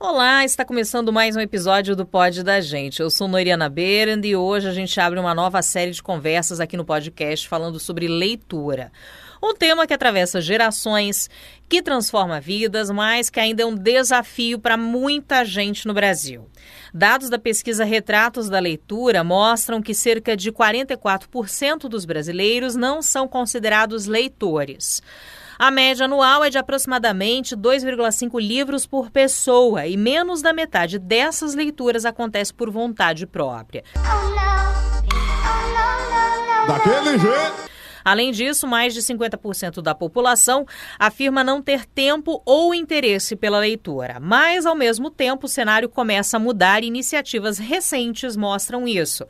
Olá, está começando mais um episódio do Pod da Gente. Eu sou Noriana Berend e hoje a gente abre uma nova série de conversas aqui no podcast falando sobre leitura. Um tema que atravessa gerações, que transforma vidas, mas que ainda é um desafio para muita gente no Brasil. Dados da pesquisa Retratos da Leitura mostram que cerca de 44% dos brasileiros não são considerados leitores. A média anual é de aproximadamente 2,5 livros por pessoa e menos da metade dessas leituras acontece por vontade própria. Daquele jeito. Além disso, mais de 50% da população afirma não ter tempo ou interesse pela leitura. Mas, ao mesmo tempo, o cenário começa a mudar e iniciativas recentes mostram isso.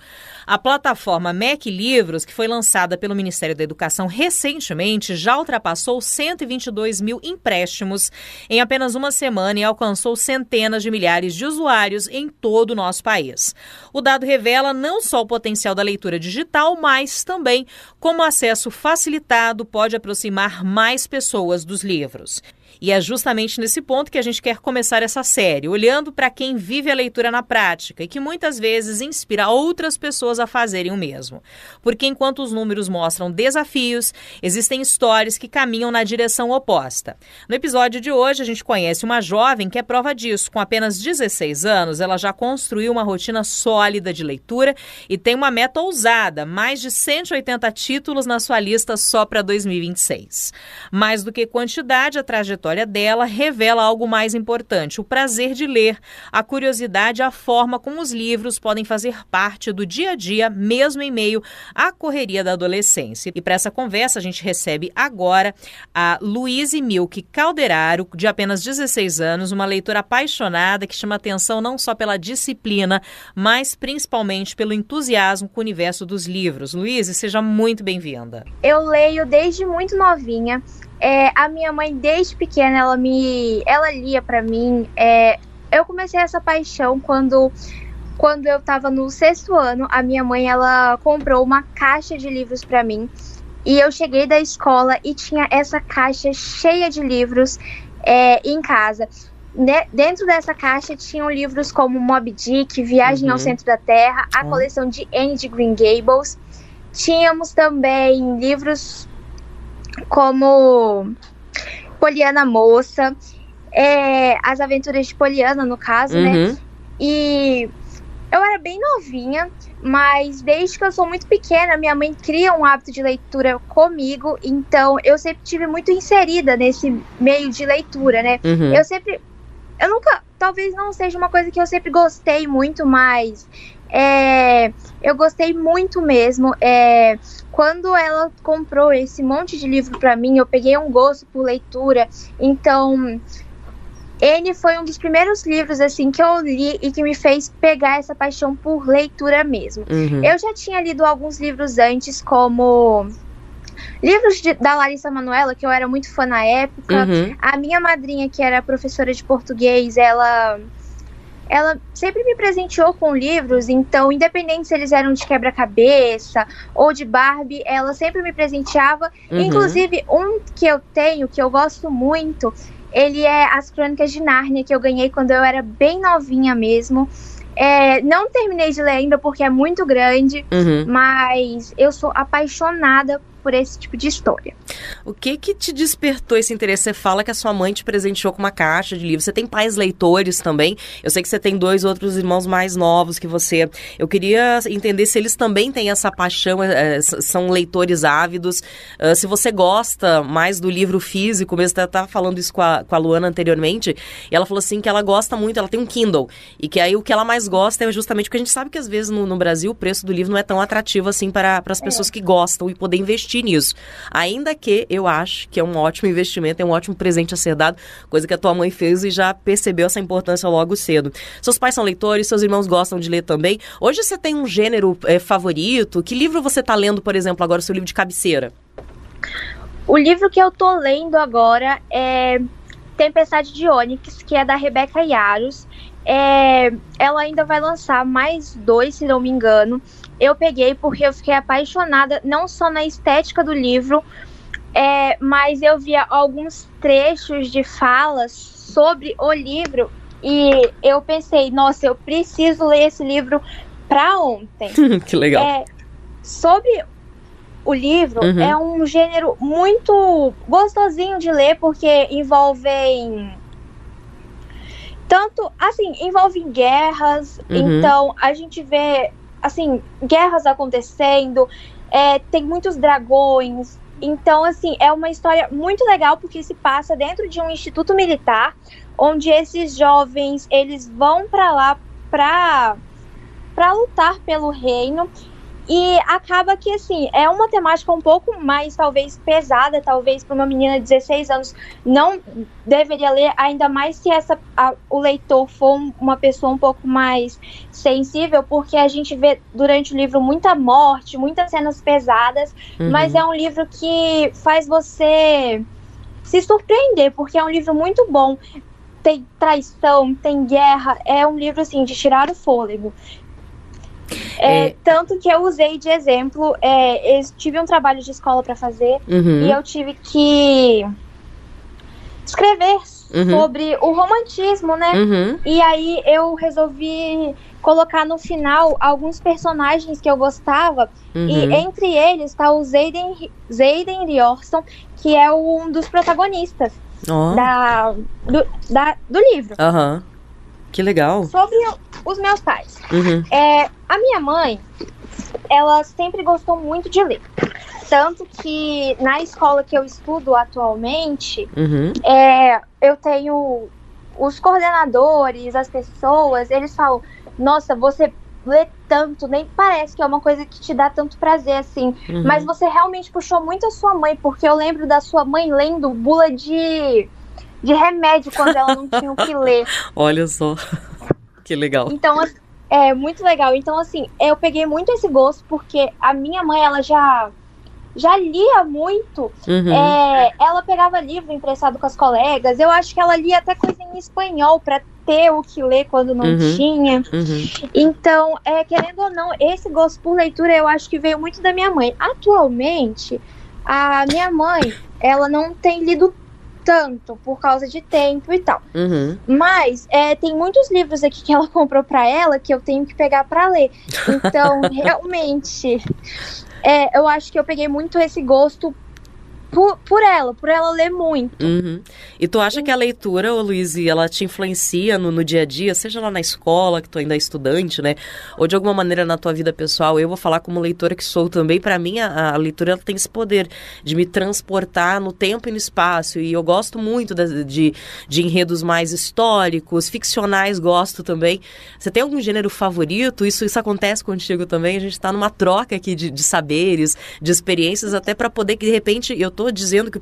A plataforma MEC Livros, que foi lançada pelo Ministério da Educação recentemente, já ultrapassou 122 mil empréstimos em apenas uma semana e alcançou centenas de milhares de usuários em todo o nosso país. O dado revela não só o potencial da leitura digital, mas também como o acesso facilitado pode aproximar mais pessoas dos livros. E é justamente nesse ponto que a gente quer começar essa série, olhando para quem vive a leitura na prática e que muitas vezes inspira outras pessoas a fazerem o mesmo. Porque enquanto os números mostram desafios, existem histórias que caminham na direção oposta. No episódio de hoje, a gente conhece uma jovem que é prova disso. Com apenas 16 anos, ela já construiu uma rotina sólida de leitura e tem uma meta ousada, mais de 180 títulos na sua lista só para 2026. Mais do que quantidade, a trajetória dela revela algo mais importante, o prazer de ler, a curiosidade, a forma como os livros podem fazer parte do dia a dia, mesmo em meio à correria da adolescência. E para essa conversa a gente recebe agora a Luíse Milk Calderaro, de apenas 16 anos, uma leitora apaixonada que chama atenção não só pela disciplina, mas principalmente pelo entusiasmo com o universo dos livros. Luíse, seja muito bem-vinda. Eu leio desde muito novinha. A minha mãe, desde pequena, ela lia pra mim. Eu comecei essa paixão quando eu tava no 6º ano. A minha mãe, ela comprou uma caixa de livros pra mim. E eu cheguei da escola e tinha essa caixa cheia de livros em casa. Dentro dessa caixa tinham livros como Moby Dick, Viagem ao Centro da Terra, a coleção de Anne de Green Gables. Tínhamos também livros como Poliana Moça, As Aventuras de Poliana, no caso, né? E eu era bem novinha, mas desde que eu sou muito pequena, minha mãe cria um hábito de leitura comigo, então eu sempre tive muito inserida nesse meio de leitura, né? Eu nunca, talvez não seja uma coisa que eu sempre gostei muito, mas eu gostei muito mesmo. Quando ela comprou esse monte de livro pra mim, eu peguei um gosto por leitura. Então, ele foi um dos primeiros livros assim que eu li e que me fez pegar essa paixão por leitura mesmo. Eu já tinha lido alguns livros antes, como livros da Larissa Manoela, que eu era muito fã na época. A minha madrinha, que era professora de português, ela sempre me presenteou com livros, então, independente se eles eram de quebra-cabeça ou de Barbie, ela sempre me presenteava. Inclusive, um que eu tenho, que eu gosto muito, ele é As Crônicas de Nárnia, que eu ganhei quando eu era bem novinha mesmo. Não terminei de ler ainda porque é muito grande, mas eu sou apaixonada por esse tipo de história. O que te despertou esse interesse? Você fala que a sua mãe te presenteou com uma caixa de livros. Você tem pais leitores também? Eu sei que você tem 2 outros irmãos mais novos que você. Eu queria entender se eles também têm essa paixão, são leitores ávidos. Se você gosta mais do livro físico, mesmo, eu estava falando isso com a Luana anteriormente, e ela falou assim que ela gosta muito, ela tem um Kindle, e que aí o que ela mais gosta é justamente porque a gente sabe que às vezes no Brasil o preço do livro não é tão atrativo assim para as pessoas que gostam e poder investir nisso. Ainda que eu acho que é um ótimo investimento, é um ótimo presente a ser dado, coisa que a tua mãe fez e já percebeu essa importância logo cedo. Seus pais são leitores, seus irmãos gostam de ler também. Hoje você tem um gênero favorito? Que livro você está lendo, por exemplo, agora, o seu livro de cabeceira? O livro que eu tô lendo agora é Tempestade de Ônix, que é da Rebeca Yarros. Ela ainda vai lançar mais 2, se não me engano. eu peguei porque eu fiquei apaixonada não só na estética do livro, mas eu via alguns trechos de falas sobre o livro e eu pensei, nossa, eu preciso ler esse livro pra ontem. Que legal. Sobre o livro, é um gênero muito gostosinho de ler, porque envolvem guerras, então a gente vê, assim, guerras acontecendo, tem muitos dragões, então, assim, é uma história muito legal, porque se passa dentro de um instituto militar, onde esses jovens, eles vão pra lá pra lutar pelo reino. E acaba que, assim, é uma temática um pouco mais, talvez, pesada, talvez para uma menina de 16 anos não deveria ler, ainda mais se o leitor for uma pessoa um pouco mais sensível, porque a gente vê durante o livro muita morte, muitas cenas pesadas, mas é um livro que faz você se surpreender, porque é um livro muito bom, tem traição, tem guerra, é um livro, assim, de tirar o fôlego. Tanto que eu usei de exemplo, eu tive um trabalho de escola para fazer e eu tive que escrever sobre o romantismo, né? E aí eu resolvi colocar no final alguns personagens que eu gostava e entre eles está o Xaden Riorson, que é um dos protagonistas do livro. Que legal. Sobre os meus pais. A minha mãe, ela sempre gostou muito de ler. Tanto que na escola que eu estudo atualmente, eu tenho os coordenadores, as pessoas, eles falam, nossa, você lê tanto, nem parece que é uma coisa que te dá tanto prazer, assim. Mas você realmente puxou muito a sua mãe, porque eu lembro da sua mãe lendo bula de remédio quando ela não tinha o que ler. Olha só, que legal. Então, é muito legal. Então, assim, eu peguei muito esse gosto, porque a minha mãe, ela já lia muito. Ela pegava livro emprestado com as colegas. Eu acho que ela lia até coisa em espanhol para ter o que ler quando não tinha. Então, querendo ou não, esse gosto por leitura eu acho que veio muito da minha mãe. Atualmente, a minha mãe, ela não tem lido tanto por causa de tempo e tal. Mas tem muitos livros aqui que ela comprou pra ela que eu tenho que pegar pra ler. Então, realmente, eu acho que eu peguei muito esse gosto por ela ler muito. E tu acha que a leitura, Luíse, ela te influencia no dia a dia, seja lá na escola, que tu ainda é estudante, né? Ou de alguma maneira na tua vida pessoal? Eu vou falar como leitora que sou também. Para mim, a leitura ela tem esse poder de me transportar no tempo e no espaço. E eu gosto muito de enredos mais históricos, ficcionais, gosto também. Você tem algum gênero favorito? Isso acontece contigo também? A gente tá numa troca aqui de saberes, de experiências, até para poder que, de repente, eu tô dizendo que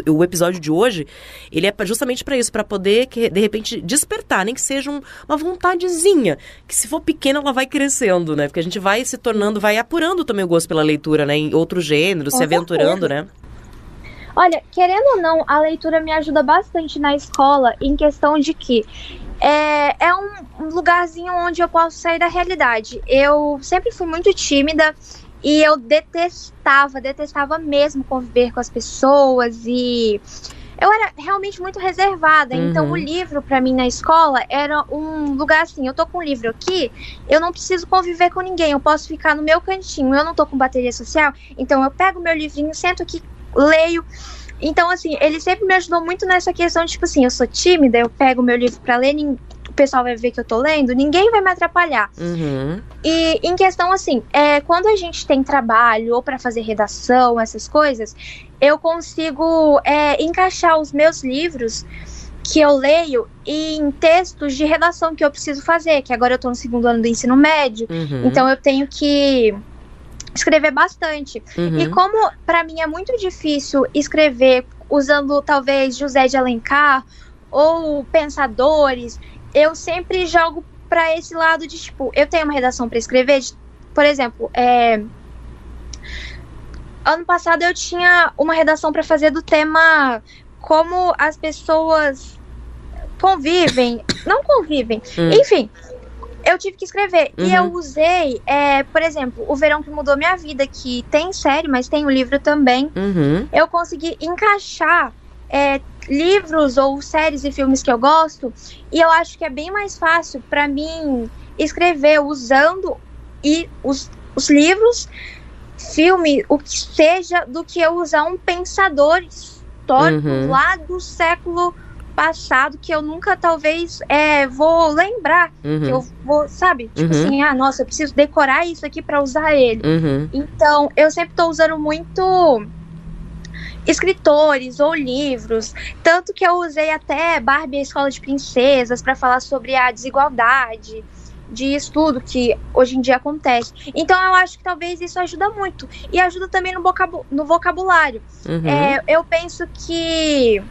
o episódio de hoje, ele é justamente para isso, para poder, de repente, despertar, nem que seja uma vontadezinha, que se for pequena, ela vai crescendo, né? Porque a gente vai se tornando, vai apurando também o gosto pela leitura, né? Em outros gêneros, se aventurando, né? Olha, querendo ou não, a leitura me ajuda bastante na escola, em questão de que é um lugarzinho onde eu posso sair da realidade. Eu sempre fui muito tímida, e eu detestava mesmo conviver com as pessoas e eu era realmente muito reservada. Então o livro pra mim na escola era um lugar assim, eu tô com um livro aqui, eu não preciso conviver com ninguém, eu posso ficar no meu cantinho, eu não tô com bateria social, então eu pego meu livrinho, sento aqui, leio. Então assim, ele sempre me ajudou muito nessa questão de, tipo assim, eu sou tímida, eu pego meu livro pra ler, o pessoal vai ver que eu tô lendo, ninguém vai me atrapalhar. E em questão assim, quando a gente tem trabalho ou para fazer redação, essas coisas, eu consigo encaixar os meus livros que eu leio em textos de redação que eu preciso fazer, que agora eu tô no 2º ano do ensino médio, então eu tenho que escrever bastante. E como para mim é muito difícil escrever usando talvez José de Alencar ou pensadores, eu sempre jogo pra esse lado de, tipo, eu tenho uma redação pra escrever, por exemplo, ano passado eu tinha uma redação pra fazer do tema como as pessoas não convivem, enfim, eu tive que escrever. E eu usei, por exemplo, O Verão que Mudou Minha Vida, que tem série, mas tem o livro também. Eu consegui encaixar livros ou séries e filmes que eu gosto, e eu acho que é bem mais fácil para mim escrever usando os livros, filme, o que seja, do que eu usar um pensador histórico lá do século passado, que eu nunca talvez vou lembrar, que eu vou, sabe, tipo assim, nossa, eu preciso decorar isso aqui para usar ele. Então, eu sempre tô usando muito escritores ou livros, tanto que eu usei até Barbie, a Escola de Princesas, para falar sobre a desigualdade de estudo que hoje em dia acontece. Então eu acho que talvez isso ajuda muito, e ajuda também no vocabulário. Eu penso que,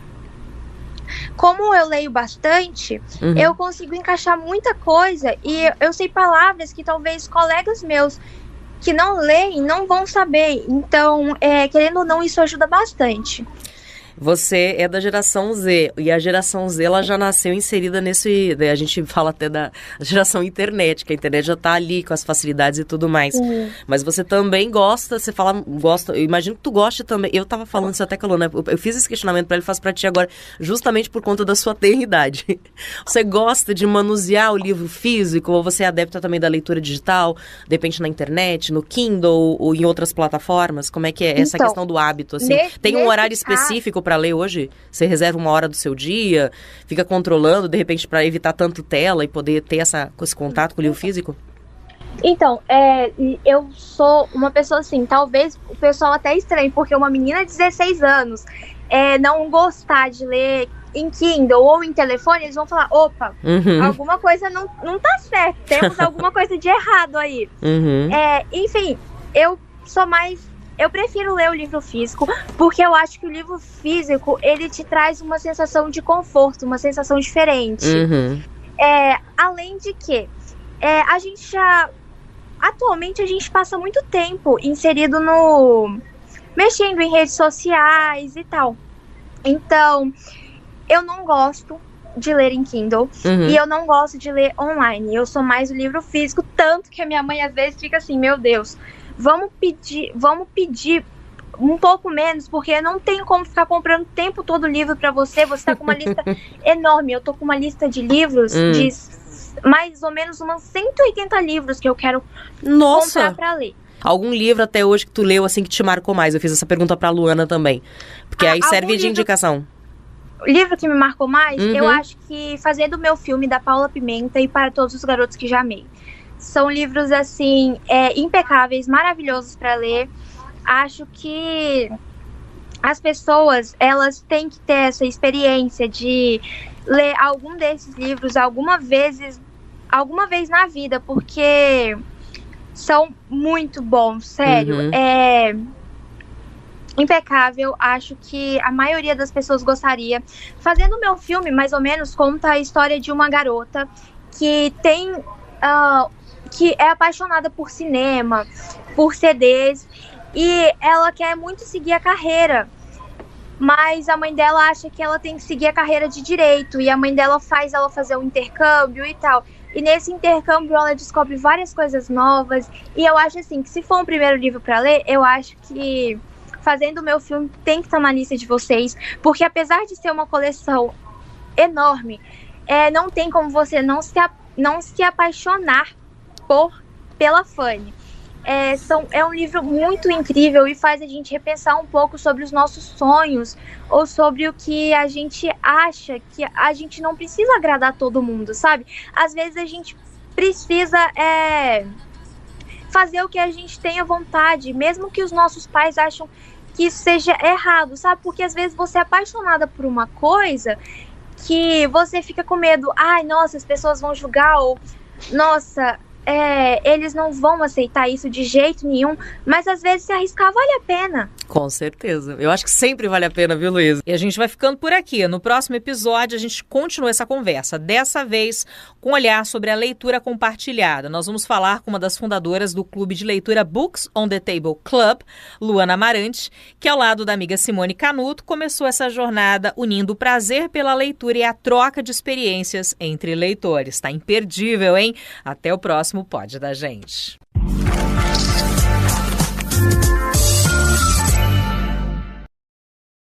como eu leio bastante, eu consigo encaixar muita coisa, e eu sei palavras que talvez colegas meus que não leem não vão saber. Então, querendo ou não, isso ajuda bastante. Você é da geração Z, e a geração Z, ela já nasceu inserida nesse, a gente fala até da geração internet, que a internet já tá ali com as facilidades e tudo mais. Mas você também gosta, você fala, gosta, eu imagino que tu goste também. Eu tava falando isso até com a Luana, eu fiz esse questionamento pra ele, faço pra ti agora, justamente por conta da sua tenridade. Você gosta de manusear o livro físico, ou você é adepta também da leitura digital, de repente na internet, no Kindle, ou em outras plataformas? Como é que é essa questão do hábito, assim? Tem um horário específico para ler hoje? Você reserva uma hora do seu dia, fica controlando, de repente, para evitar tanto tela e poder ter esse contato com o livro físico? Então, eu sou uma pessoa assim, talvez o pessoal até estranhe, porque uma menina de 16 anos não gostar de ler em Kindle ou em telefone, eles vão falar, opa, alguma coisa não tá certo, temos alguma coisa de errado aí. Enfim, eu prefiro ler o livro físico, porque eu acho que o livro físico, ele te traz uma sensação de conforto, uma sensação diferente. Além de que, atualmente a gente passa muito tempo inserido mexendo em redes sociais e tal. Então, eu não gosto de ler em Kindle, e eu não gosto de ler online. Eu sou mais o livro físico, tanto que a minha mãe às vezes fica assim, meu Deus, vamos pedir um pouco menos, porque não tem como ficar comprando o tempo todo livro pra você tá com uma lista enorme. Eu tô com uma lista de livros de mais ou menos umas 180 livros que eu quero comprar pra ler. Algum livro até hoje que tu leu, assim, que te marcou mais? Eu fiz essa pergunta pra Luana também, porque aí serve de indicação. O livro que me marcou mais, eu acho que Fazendo o Meu Filme, da Paula Pimenta, e Para Todos os Garotos que Já Amei. São livros, assim, impecáveis, maravilhosos para ler. Acho que as pessoas, elas têm que ter essa experiência de ler algum desses livros alguma vez na vida, porque são muito bons, sério. Impecável, acho que a maioria das pessoas gostaria. Fazendo o Meu Filme, mais ou menos, conta a história de uma garota que que é apaixonada por cinema, por CDs, e ela quer muito seguir a carreira, mas a mãe dela acha que ela tem que seguir a carreira de direito, e a mãe dela faz ela fazer um intercâmbio e tal. E nesse intercâmbio ela descobre várias coisas novas, e eu acho assim, que se for um primeiro livro para ler, eu acho que Fazendo o Meu Filme tem que estar na lista de vocês, porque apesar de ser uma coleção enorme, não tem como você não se apaixonar pela Fanny. É um livro muito incrível e faz a gente repensar um pouco sobre os nossos sonhos, ou sobre o que a gente acha que a gente não precisa agradar todo mundo, sabe? Às vezes a gente precisa fazer o que a gente tenha vontade, mesmo que os nossos pais acham que isso seja errado, sabe? Porque às vezes você é apaixonada por uma coisa que você fica com medo, nossa, as pessoas vão julgar, ou nossa, eles não vão aceitar isso de jeito nenhum, mas às vezes se arriscar vale a pena. Com certeza. Eu acho que sempre vale a pena, viu, Luísa? E a gente vai ficando por aqui. No próximo episódio, a gente continua essa conversa. Dessa vez, com um olhar sobre a leitura compartilhada. Nós vamos falar com uma das fundadoras do clube de leitura Books on the Table Club, Luana Amarante, que ao lado da amiga Simone Canuto, começou essa jornada unindo o prazer pela leitura e a troca de experiências entre leitores. Tá imperdível, hein? Até o próximo Pod da Gente.